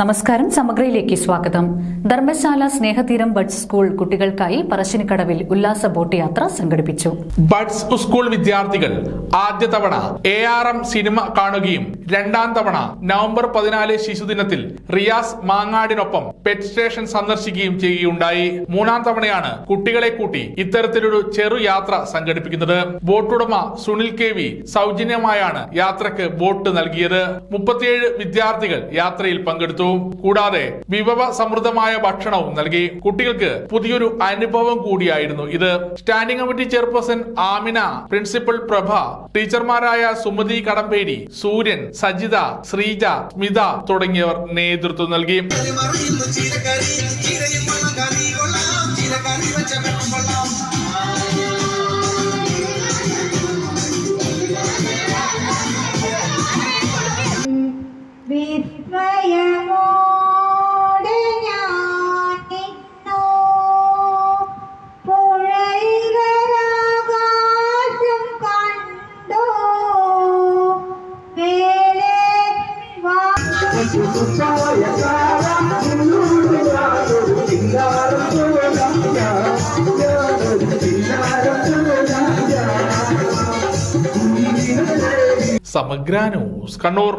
നമസ്കാരം. സമഗ്രയിലേക്ക് സ്വാഗതം. ധർമ്മശാല സ്നേഹതീരം buds school കുട്ടികൾക്കായി പറശ്ശിനിക്കടവിൽ ഉല്ലാസ ബോട്ട് യാത്ര സംഘടിപ്പിച്ചു. ബഡ്സ് സ്കൂൾ വിദ്യാർത്ഥികൾ ആദ്യ തവണ ARM സിനിമ കാണുകയും രണ്ടാം തവണ നവംബർ 14 ശിശുദിനത്തിൽ റിയാസ് മാങ്ങാടിനൊപ്പം പെറ്റ് സ്റ്റേഷൻ സന്ദർശിക്കുകയും ചെയ്യുകയുണ്ടായി. മൂന്നാം തവണയാണ് കുട്ടികളെ കൂട്ടി ഇത്തരത്തിലൊരു ചെറു യാത്ര സംഘടിപ്പിക്കുന്നത്. ബോട്ടുടമ സുനിൽ KV സൗജന്യമായാണ് യാത്രക്ക് ബോട്ട് നൽകിയത്. 37 വിദ്യാർത്ഥികൾ യാത്രയിൽ പങ്കെടുത്തു. കൂടാതെ വിഭവ സമൃദ്ധമായ ഭക്ഷണവും നൽകി. കുട്ടികൾക്ക് പുതിയൊരു അനുഭവം കൂടിയായിരുന്നു ഇത്. Standing committee chairperson Amina, principal Prabha, ടീച്ചർമാരായ സുമതി കടമ്പേരി, സൂര്യൻ, സജിത, ശ്രീജ, സ്മിത തുടങ്ങിയവർ നേതൃത്വം നൽകി. സമഗ്ര ന്യൂസ്, കണ്ണൂർ.